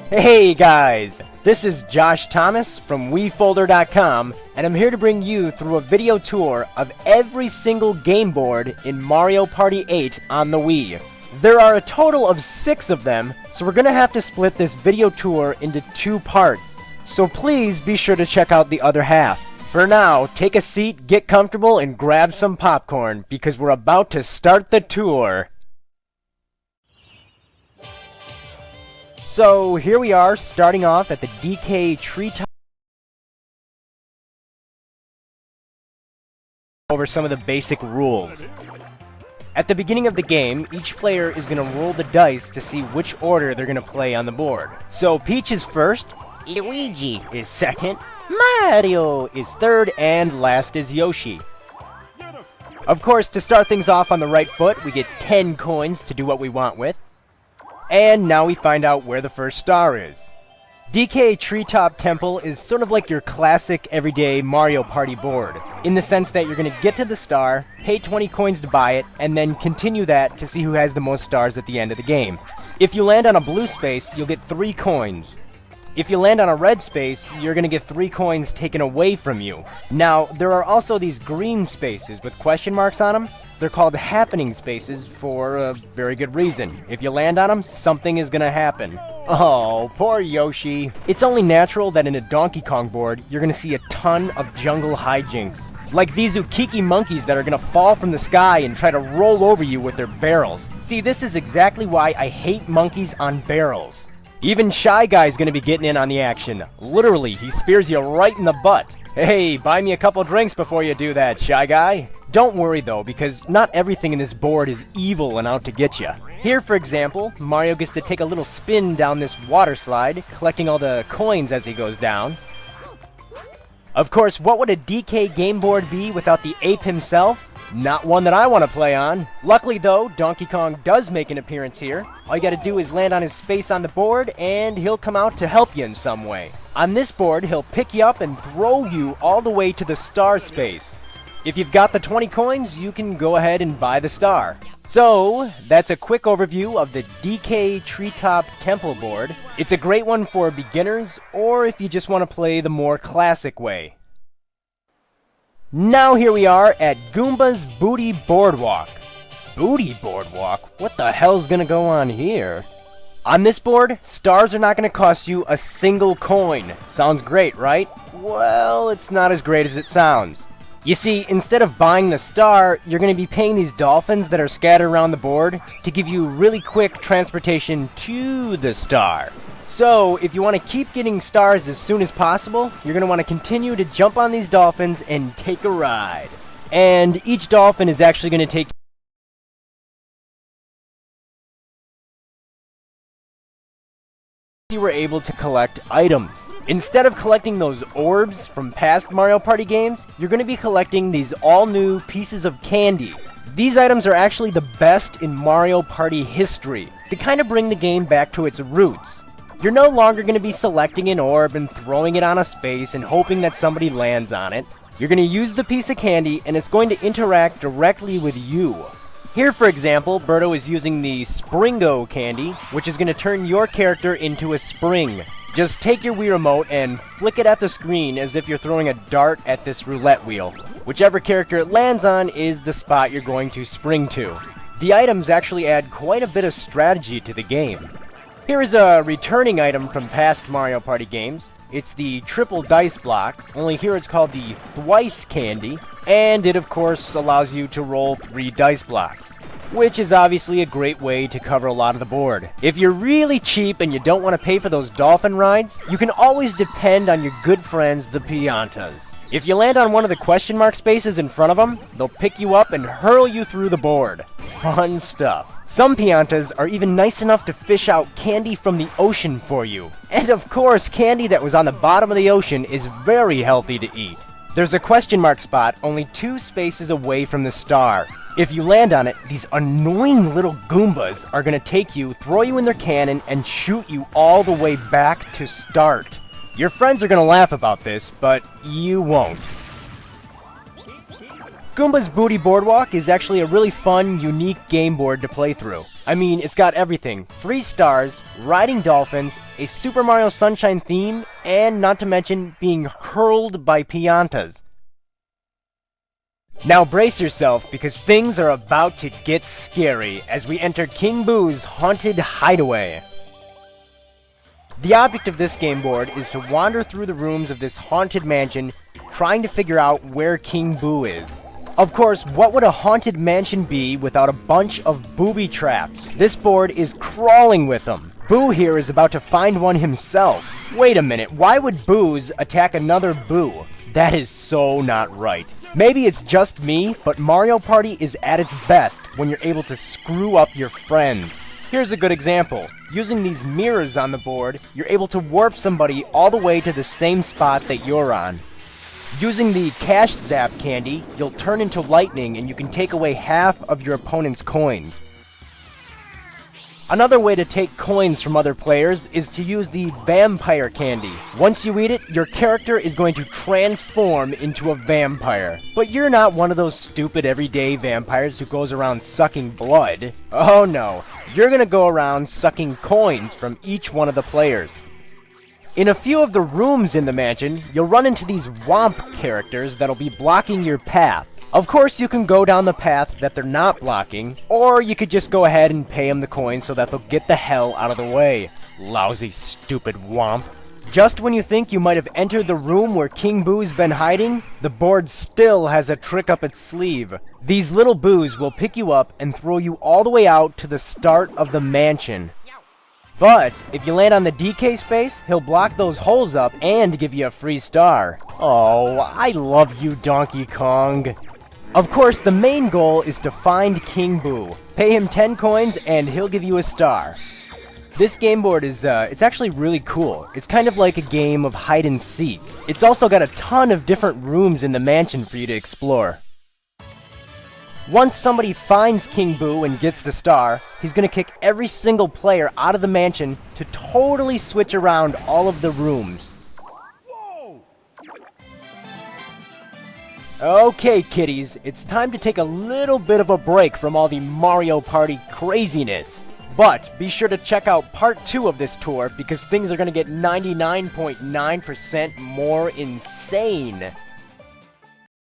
Hey guys, this is Josh Thomas from WiiFolder.com, and I'm here to bring you through a video tour of every single game board in Mario Party 8 on the Wii. There are a total of 6 of them, so we're gonna have to split this video tour into 2 parts. So please be sure to check out the other half. For now, take a seat, get comfortable, and grab some popcorn, because we're about to start the tour. So here we are, starting off at the DK Treetop. Over some of the basic rules. At the beginning of the game, each player is going to roll the dice to see which order they're going to play on the board. So Peach is first, Luigi is second, Mario is third, and last is Yoshi. Of course, to start things off on the right foot, we get 10 coins to do what we want with. And now we find out where the first star is. DK Treetop Temple is sort of like your classic everyday Mario Party board, in the sense that you're going to get to the star, pay 20 coins to buy it, and then continue that to see who has the most stars at the end of the game. If you land on a blue space, you'll get 3 coins. If you land on a red space, you're going to get 3 coins taken away from you. Now, there are also these green spaces with question marks on them. They're called happening spaces for a very good reason. If you land on them, something is gonna happen. Oh, poor Yoshi. It's only natural that in a Donkey Kong board, you're gonna see a ton of jungle hijinks. Like these Ukiki monkeys that are gonna fall from the sky and try to roll over you with their barrels. See, this is exactly why I hate monkeys on barrels. Even Shy Guy's gonna be getting in on the action. Literally, he spears you right in the butt. Hey, buy me a couple drinks before you do that, Shy Guy. Don't worry though, because not everything in this board is evil and out to get you. Here, for example, Mario gets to take a little spin down this water slide, collecting all the coins as he goes down. Of course, what would a DK game board be without the ape himself? Not one that I want to play on. Luckily though, Donkey Kong does make an appearance here. All you gotta do is land on his space on the board, and he'll come out to help you in some way. On this board, he'll pick you up and throw you all the way to the star space. If you've got the 20 coins, you can go ahead and buy the star. So, that's a quick overview of the DK Treetop Temple board. It's a great one for beginners, or if you just want to play the more classic way. Now here we are at Goomba's Booty Boardwalk. Booty Boardwalk? What the hell's gonna go on here? On this board, stars are not gonna cost you a single coin. Sounds great, right? Well, it's not as great as it sounds. You see, instead of buying the star, you're going to be paying these dolphins that are scattered around the board to give you really quick transportation to the star. So, if you want to keep getting stars as soon as possible, you're going to want to continue to jump on these dolphins and take a ride. And each dolphin is actually going to take you were able to collect items. Instead of collecting those orbs from past Mario Party games, you're going to be collecting these all-new pieces of candy. These items are actually the best in Mario Party history, to kind of bring the game back to its roots. You're no longer going to be selecting an orb and throwing it on a space and hoping that somebody lands on it. You're going to use the piece of candy, and it's going to interact directly with you. Here, for example, Birdo is using the Springo candy, which is going to turn your character into a spring. Just take your Wii Remote and flick it at the screen as if you're throwing a dart at this roulette wheel. Whichever character it lands on is the spot you're going to spring to. The items actually add quite a bit of strategy to the game. Here is a returning item from past Mario Party games. It's the triple dice block, only here it's called the Thwice candy, and it of course allows you to roll 3 dice blocks, which is obviously a great way to cover a lot of the board. If you're really cheap and you don't want to pay for those dolphin rides, you can always depend on your good friends, the Piantas. If you land on one of the question mark spaces in front of them, they'll pick you up and hurl you through the board. Fun stuff. Some Piantas are even nice enough to fish out candy from the ocean for you. And of course, candy that was on the bottom of the ocean is very healthy to eat. There's a question mark spot only 2 spaces away from the star. If you land on it, these annoying little Goombas are going to take you, throw you in their cannon, and shoot you all the way back to start. Your friends are going to laugh about this, but you won't. Goomba's Booty Boardwalk is actually a really fun, unique game board to play through. I mean, it's got everything. 3 stars, riding dolphins, a Super Mario Sunshine theme, and not to mention being hurled by piantas. Now brace yourself, because things are about to get scary as we enter King Boo's Haunted Hideaway. The object of this game board is to wander through the rooms of this haunted mansion, trying to figure out where King Boo is. Of course, what would a haunted mansion be without a bunch of booby traps? This board is crawling with them. Boo here is about to find one himself. Wait a minute, why would Boos attack another Boo? That is so not right. Maybe it's just me, but Mario Party is at its best when you're able to screw up your friends. Here's a good example. Using these mirrors on the board, you're able to warp somebody all the way to the same spot that you're on. Using the Cash Zap candy, you'll turn into lightning and you can take away half of your opponent's coins. Another way to take coins from other players is to use the Vampire candy. Once you eat it, your character is going to transform into a vampire. But you're not one of those stupid everyday vampires who goes around sucking blood. Oh no, you're gonna go around sucking coins from each one of the players. In a few of the rooms in the mansion, you'll run into these Womp characters that'll be blocking your path. Of course, you can go down the path that they're not blocking, or you could just go ahead and pay them the coins so that they'll get the hell out of the way. Lousy, stupid Womp. Just when you think you might have entered the room where King Boo's been hiding, the board still has a trick up its sleeve. These little Boos will pick you up and throw you all the way out to the start of the mansion. But if you land on the DK space, he'll block those holes up and give you a free star. Oh, I love you, Donkey Kong. Of course, the main goal is to find King Boo. Pay him 10 coins and he'll give you a star. This game board is, it's actually really cool. It's kind of like a game of hide and seek. It's also got a ton of different rooms in the mansion for you to explore. Once somebody finds King Boo and gets the star, he's gonna kick every single player out of the mansion to totally switch around all of the rooms. Whoa! Okay, kiddies, it's time to take a little bit of a break from all the Mario Party craziness. But be sure to check out part 2 of this tour because things are gonna get 99.9% more insane.